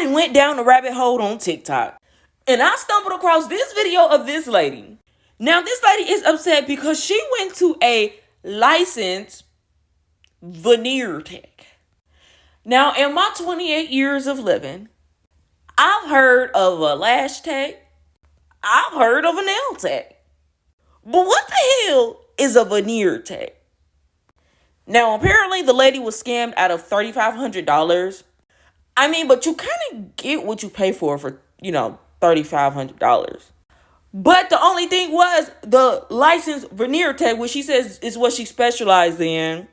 I went down the rabbit hole on TikTok and I stumbled across this video of this lady. Now, this lady is upset because she went to a licensed veneer tech. Now, in my 28 years of living, I've heard of a lash tech. I've heard of a nail tech. But what the hell is a veneer tech? Now, apparently the lady was scammed out of $3,500. I mean, but you kind of get what you pay for $3,500. But the only thing was the licensed veneer tech, which she says is what she specialized in.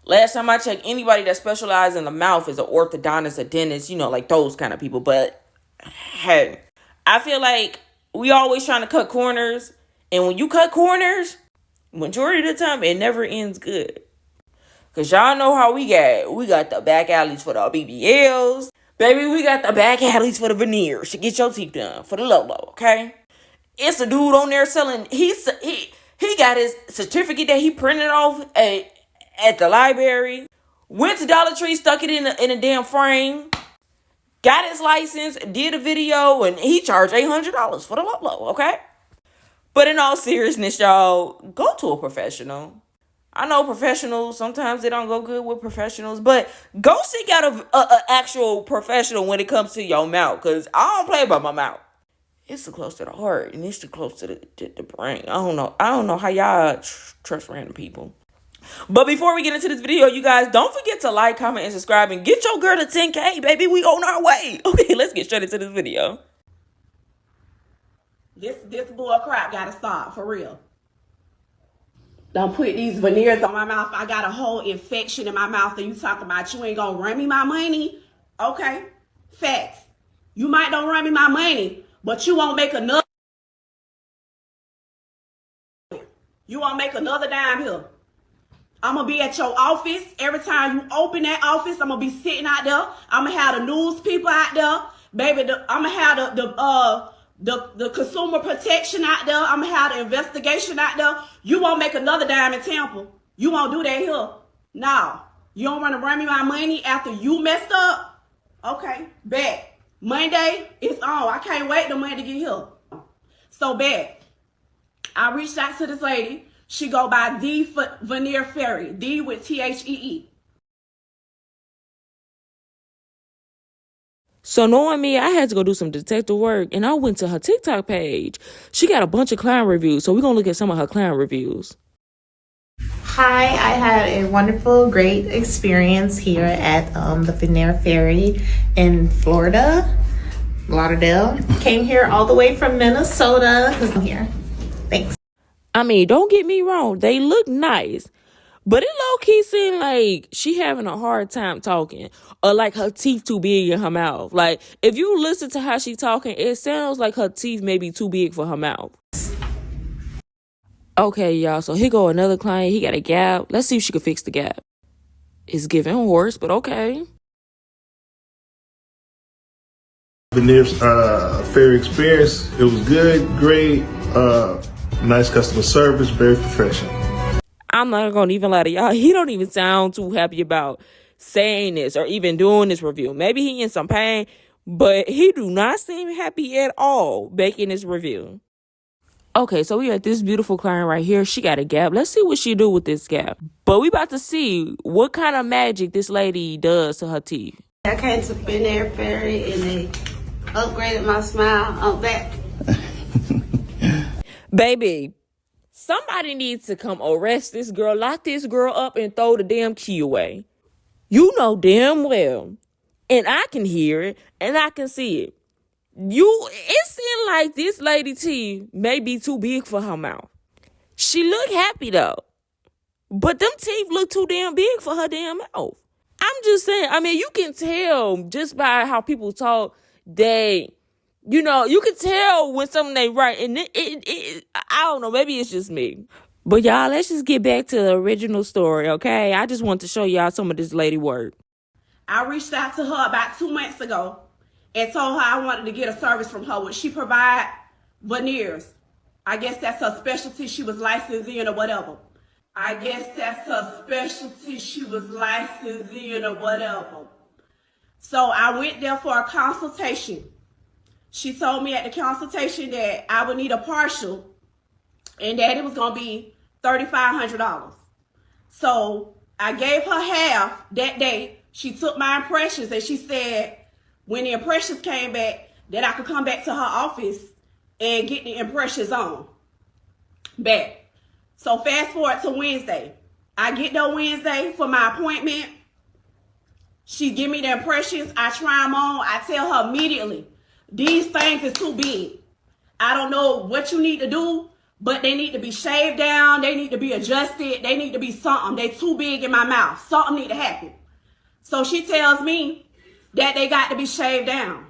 Last time I checked, anybody that specializes in the mouth is an orthodontist, a dentist, like those kind of people. But hey, I feel like we always trying to cut corners. And when you cut corners, majority of the time, it never ends good. Because y'all know how we got the back alleys for the BBLs. Baby, we got the back alleys for the veneers to get your teeth done, for the low, okay? It's a dude on there selling, he got his certificate that he printed off at the library. Went to Dollar Tree, stuck it in a damn frame. Got his license, did a video, and he charged $800 for the low, okay? But in all seriousness, y'all, go to a professional. I know professionals, sometimes they don't go good with professionals, but go seek out an actual professional when it comes to your mouth, because I don't play about my mouth. It's too close to the heart, and it's too close to the brain. I don't know how y'all trust random people. But before we get into this video, you guys, don't forget to like, comment, and subscribe, and get your girl to 10K, baby. We on our way. Okay, let's get straight into this video. This bull crap gotta stop, for real. Don't put these veneers on my mouth. I got a whole infection in my mouth and you talking about you ain't gonna run me my money. Okay, facts. You might don't run me my money, but you won't make another. You won't make another dime here. I'm gonna be at your office. Every time you open that office, I'm gonna be sitting out there. I'm gonna have the news people out there. Baby, I'm gonna have the consumer protection out there. I'm gonna have the investigation out there. You won't make another dime in Tampa. You won't do that here. No. You don't want to run me my money after you messed up? Okay, bet. Monday, it's on. I can't wait till Monday to get here. So bet. I reached out to this lady. She go by the Veneer Fairy. D with THEE. So knowing me, I had to go do some detective work, and I went to her TikTok page. She got a bunch of client reviews, so we're going to look at some of her client reviews. Hi, I had a wonderful, great experience here at the Veneer Ferry in Florida, Lauderdale. Came here all the way from Minnesota because I'm here. Thanks. I mean, don't get me wrong. They look nice. But it low-key seemed like she having a hard time talking, or like her teeth too big in her mouth. Like, if you listen to how she talking, it sounds like her teeth may be too big for her mouth. Okay, y'all, so here go another client. He got a gap. Let's see if she can fix the gap. It's giving horse, but okay. Veneer's fair experience. It was good, great, nice customer service, very professional. I'm not going to even lie to y'all. He don't even sound too happy about saying this or even doing this review. Maybe he in some pain, but he do not seem happy at all making this review. Okay, so we got this beautiful client right here. She got a gap. Let's see what she do with this gap. But we about to see what kind of magic this lady does to her teeth. I came to Veneer Ferry and they upgraded my smile on that. Baby, somebody needs to come arrest this girl, lock this girl up, and throw the damn key away. You know damn well, and I can hear it, and I can see it. It seems like this lady teeth may be too big for her mouth. She look happy though, but them teeth look too damn big for her damn mouth. I'm just saying, I mean, you can tell just by how people talk, you can tell when something ain't right. And I don't know, maybe it's just me. But y'all, let's just get back to the original story, okay? I just want to show y'all some of this lady work. I reached out to her about 2 months ago and told her I wanted to get a service from her. Would she provide veneers? I guess that's her specialty. She was licensed in or whatever. So I went there for a consultation. She told me at the consultation that I would need a partial and that it was going to be $3,500. So I gave her half that day. She took my impressions and she said when the impressions came back that I could come back to her office and get the impressions on back. So fast forward to Wednesday. I get there Wednesday for my appointment. She give me the impressions. I try them on. I tell her immediately, these things is too big. I don't know what you need to do, but they need to be shaved down. They need to be adjusted. They need to be something. They too big in my mouth. Something need to happen. So she tells me that they got to be shaved down.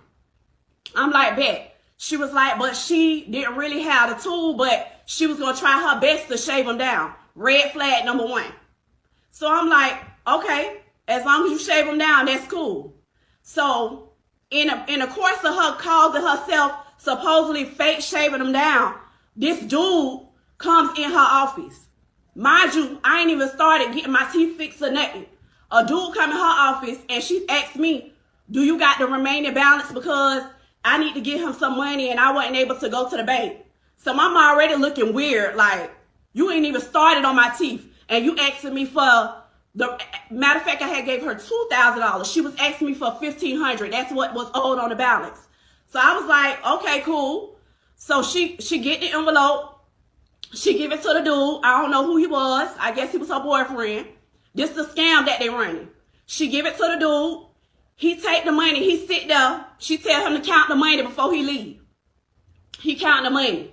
I'm like, bet. She was like, but she didn't really have the tool, but she was going to try her best to shave them down. Red flag number 1. So I'm like, okay, as long as you shave them down, that's cool. So in the course of her causing herself supposedly fake shaving them down, this dude comes in her office. Mind you, I ain't even started getting my teeth fixed or nothing. A dude come in her office and she asked me, do you got the remaining balance because I need to give him some money and I wasn't able to go to the bank. So I'm already looking weird, like you ain't even started on my teeth and you asking me for the matter of fact, I had gave her $2,000. She was asking me for $1,500. That's what was owed on the balance. So I was like, okay, cool. So she get the envelope. She give it to the dude. I don't know who he was. I guess he was her boyfriend. This is the scam that they running. She give it to the dude. He take the money. He sit there. She tell him to count the money before he leave. He count the money.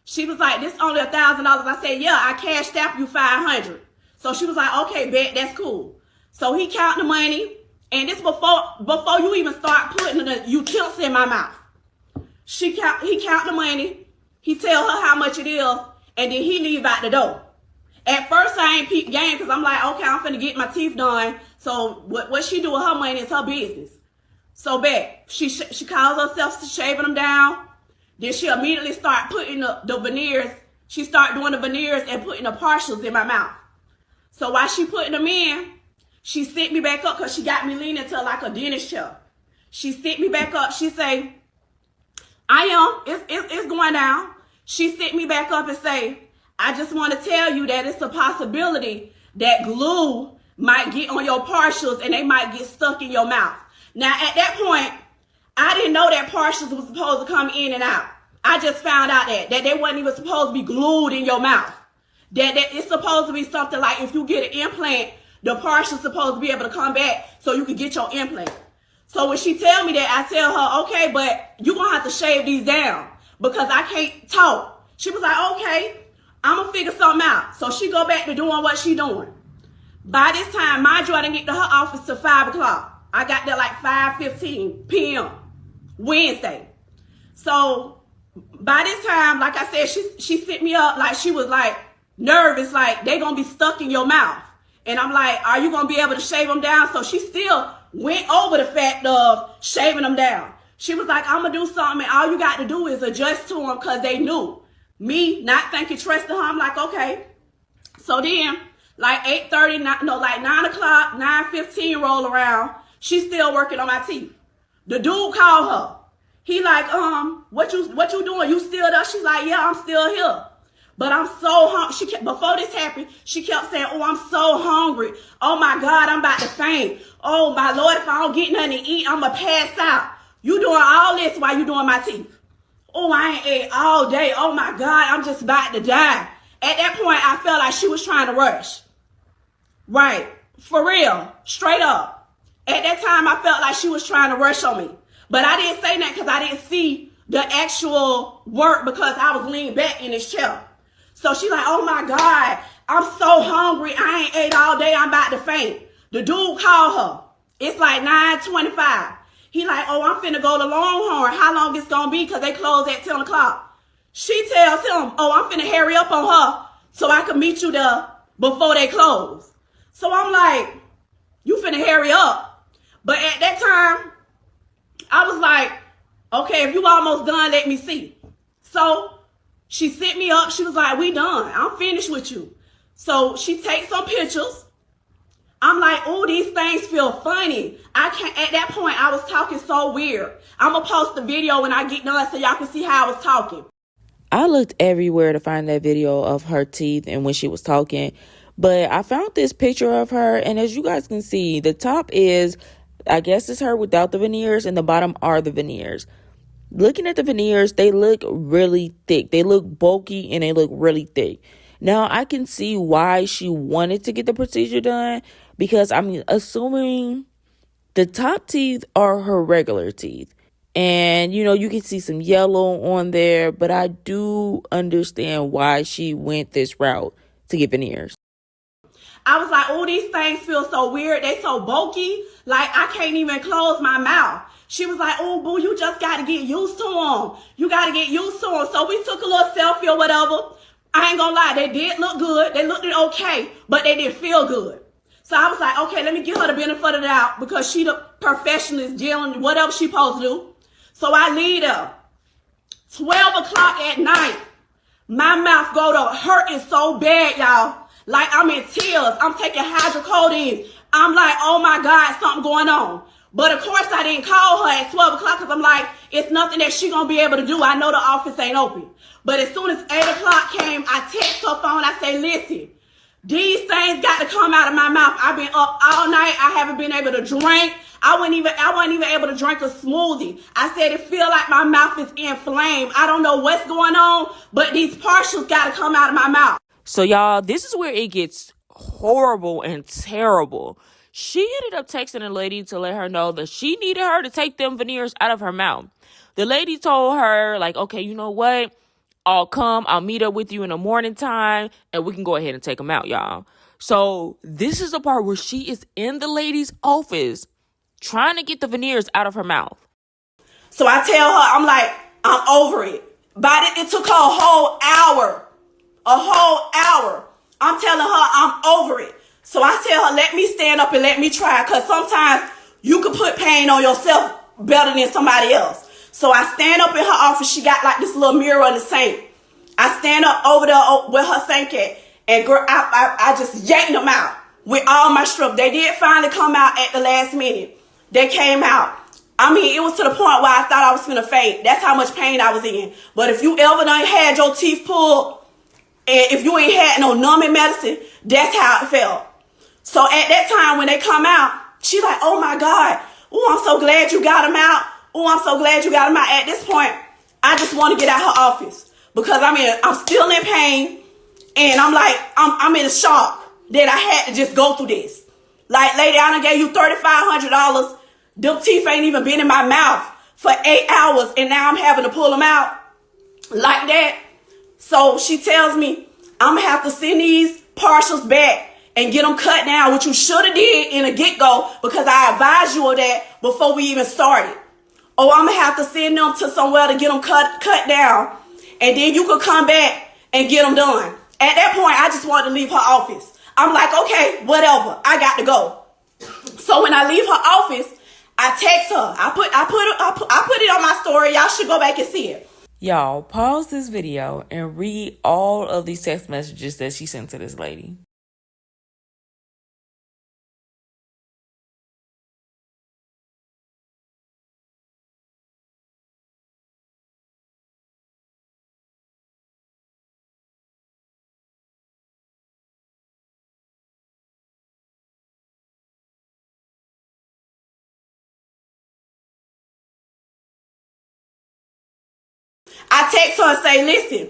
She was like, this only $1,000. I said, yeah, I cashed out you $500. So she was like, okay, bet, that's cool. So he count the money, and this before you even start putting the utensils in my mouth. He count the money, he tell her how much it is, and then he leave out the door. At first, I ain't peep game because I'm like, okay, I'm finna get my teeth done. So what she do with her money is her business. So bet, she calls herself to shaving them down. Then she immediately start putting the veneers. She start doing the veneers and putting the partials in my mouth. So while she putting them in, she sit me back up because she got me leaning to like a dentist chair. She sit me back up. She say, it's going down. She sit me back up and say, I just want to tell you that it's a possibility that glue might get on your partials and they might get stuck in your mouth. Now, at that point, I didn't know that partials was supposed to come in and out. I just found out that they wasn't even supposed to be glued in your mouth. That it's supposed to be something like if you get an implant, the partial's supposed to be able to come back so you can get your implant. So when she tell me that, I tell her, okay, but you're going to have to shave these down because I can't talk. She was like, okay, I'm going to figure something out. So she go back to doing what she doing. By this time, mind you, I didn't get to her office till 5 o'clock. I got there like 5:15 p.m. Wednesday. So by this time, like I said, she set me up like she was like nervous, like they gonna be stuck in your mouth. And I'm like, are you gonna be able to shave them down? So she still went over the fact of shaving them down. She was like, I'm gonna do something and all you got to do is adjust to them because they knew. Me not thinking, trusting her, I'm like, okay. So then, like 8:30, no, like 9 o'clock, 9:15 roll around, she's still working on my teeth. The dude called her. He like, what you doing? You still there? She's like, yeah, I'm still here. But I'm so hungry. Before this happened, she kept saying, oh, I'm so hungry. Oh, my God, I'm about to faint. Oh, my Lord, if I don't get nothing to eat, I'm going to pass out. You doing all this while you doing my teeth. Oh, I ain't ate all day. Oh, my God, I'm just about to die. At that point, I felt like she was trying to rush. Right. For real. Straight up. At that time, I felt like she was trying to rush on me. But I didn't say that because I didn't see the actual work because I was leaning back in this chair. So she like, oh my God, I'm so hungry. I ain't ate all day. I'm about to faint. The dude called her. It's like 9:25. He like, oh, I'm finna go to Longhorn. How long it's gonna be? Because they close at 10 o'clock. She tells him, oh, I'm finna hurry up on her so I can meet you there before they close. So I'm like, you finna hurry up. But at that time, I was like, okay, if you almost done, let me see. So she sent me up. She was like, we done. I'm finished with you. So she takes some pictures. I'm like, oh, these things feel funny. I can't, at that point, I was talking so weird. I'm going to post the video when I get done so y'all can see how I was talking. I looked everywhere to find that video of her teeth and when she was talking, but I found this picture of her, and as you guys can see, the top is, I guess it's her without the veneers, and the bottom are the veneers. Looking at the veneers, they look really thick. They look bulky and they look really thick. Now, I can see why she wanted to get the procedure done, because I'm assuming the top teeth are her regular teeth. And, you know, you can see some yellow on there, but I do understand why she went this route to get veneers. I was like, oh, these things feel so weird. They so bulky. Like, I can't even close my mouth. She was like, oh, boo, you just got to get used to them. You got to get used to them. So we took a little selfie or whatever. I ain't gonna lie, they did look good. They looked okay, but they didn't feel good. So I was like, okay, let me give her the benefit of the doubt because she the professional dealing whatever she supposed to do. So I leave her. 12 o'clock at night, my mouth go to hurting so bad, y'all. Like I'm in tears. I'm taking hydrocodone. I'm like, oh my God, something going on. But of course I didn't call her at 12 o'clock because I'm like, it's nothing that she gonna be able to do. I know the office ain't open. But as soon as 8 o'clock came, I text her phone. I say, listen, these things got to come out of my mouth. I've been up all night. I haven't been able to drink. I wasn't even able to drink a smoothie. I said it feel like my mouth is inflamed. I don't know what's going on, but these partials got to come out of my mouth. So y'all, this is where it gets horrible and terrible. She ended up texting a lady to let her know that she needed her to take them veneers out of her mouth. The lady told her, like, okay, you know what? I'll meet up with you in the morning time and we can go ahead and take them out, y'all. So this is the part where she is in the lady's office trying to get the veneers out of her mouth. So I tell her, I'm like, I'm over it. But it took her a whole hour. I'm telling her I'm over it. So I tell her, let me stand up and let me try. Because sometimes you can put pain on yourself better than somebody else. So I stand up in her office. She got like this little mirror in the sink. I stand up over there where her sink at. And girl, I just yanked them out with all my strength. They did finally come out at the last minute. They came out. I mean, it was to the point where I thought I was finna faint. That's how much pain I was in. But if you ever done had your teeth pulled, and if you ain't had no numbing medicine, that's how it felt. So at that time when they come out, she like, oh my God. Oh, I'm so glad you got them out. Oh, I'm so glad you got them out. At this point, I just want to get out her office because I'm still in pain, and I'm like, I'm in a shock that I had to just go through this. Like, lady, I done gave you $3,500. Them teeth ain't even been in my mouth for 8 hours, and now I'm having to pull them out like that. So she tells me I'm gonna have to send these partials back and get them cut down, which you should have did in a get-go because I advised you of that before we even started. Oh, I'm going to have to send them to somewhere to get them cut down. And then you could come back and get them done. At that point, I just wanted to leave her office. I'm like, okay, whatever. I got to go. So when I leave her office, I text her. I put it on my story. Y'all should go back and see it. Y'all, pause this video and read all of these text messages that she sent to this lady. I text her and say, listen,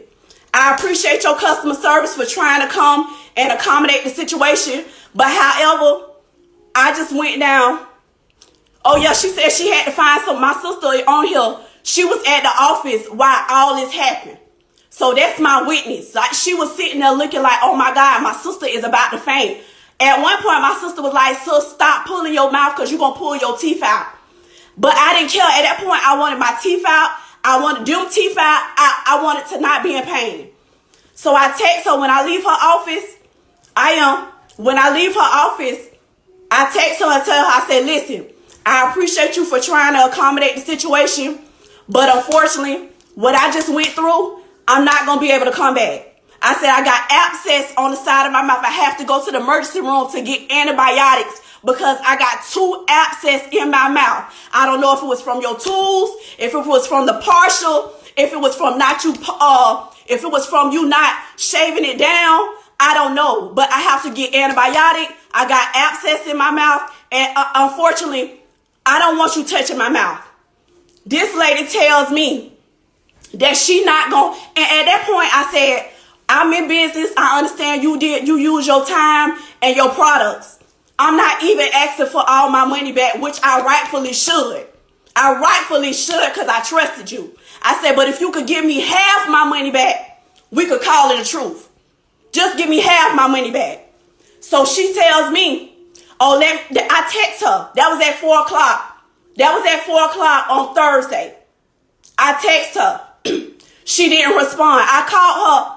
I appreciate your customer service for trying to come and accommodate the situation. But however, I just went down. Oh yeah, she said she had to find my sister on here. She was at the office while all this happened. So that's my witness. Like, she was sitting there looking like, oh my God, my sister is about to faint. At one point, my sister was like, sis, stop pulling your mouth because you're going to pull your teeth out. But I didn't care. At that point, I wanted my teeth out. I wanted them teeth out. I wanted to not be in pain. So I text her when I leave her office. When I leave her office, I text her and tell her, I said, listen, I appreciate you for trying to accommodate the situation. But unfortunately, what I just went through, I'm not going to be able to come back. I said I got abscess on the side of my mouth. I have to go to the emergency room to get antibiotics because I got 2 abscess in my mouth. I don't know if it was from your tools, if it was from the partial, if it was from if it was from you not shaving it down. I don't know, but I have to get antibiotic. I got abscess in my mouth, and unfortunately, I don't want you touching my mouth. This lady tells me that she not gonna, and at that point I said, I'm in business. I understand you use your time and your products. I'm not even asking for all my money back, which I rightfully should. I rightfully should because I trusted you. I said, but if you could give me half my money back, we could call it a truth. Just give me half my money back. So she tells me, oh, I text her. That was at 4 o'clock. That was at 4 o'clock on Thursday. I text her. She didn't respond. I called her.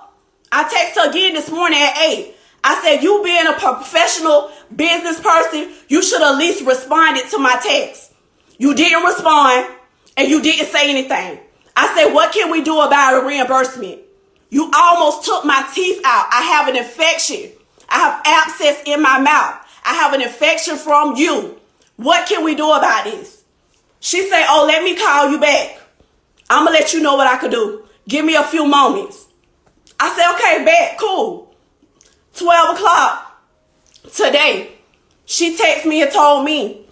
I text her again this morning at 8. I said, you being a professional business person, you should at least responded to my text. You didn't respond and you didn't say anything. I said, what can we do about a reimbursement? You almost took my teeth out. I have an infection. I have abscess in my mouth. I have an infection from you. What can we do about this? She said, oh, let me call you back. I'm going to let you know what I could do. Give me a few moments. I said, okay, bet, cool. 12 o'clock today, she texted me and told me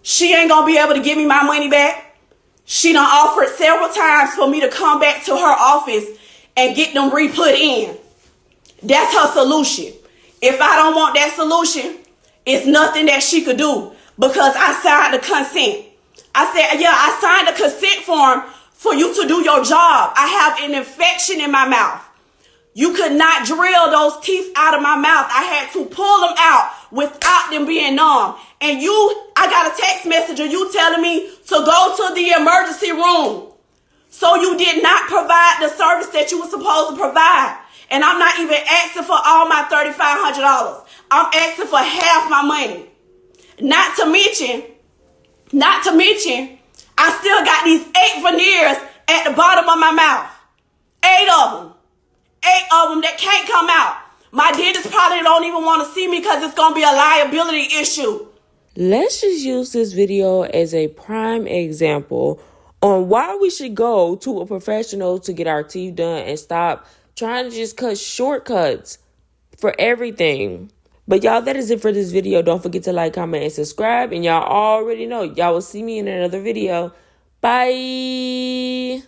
she ain't going to be able to give me my money back. She done offered several times for me to come back to her office and get them re-put in. That's her solution. If I don't want that solution, it's nothing that she could do because I signed the consent. I said, yeah, I signed the consent form for you to do your job. I have an infection in my mouth. You could not drill those teeth out of my mouth. I had to pull them out without them being numb. And I got a text message of you telling me to go to the emergency room. So you did not provide the service that you were supposed to provide. And I'm not even asking for all my $3,500. I'm asking for half my money. Not to mention, I still got these 8 veneers at the bottom of my mouth. 8 of them. 8 of them that can't come out. My dentist probably don't even want to see me because it's going to be a liability issue. Let's just use this video as a prime example on why we should go to a professional to get our teeth done and stop trying to just cut shortcuts for everything. But y'all, that is it for this video. Don't forget to like, comment, and subscribe. And y'all already know, y'all will see me in another video. Bye.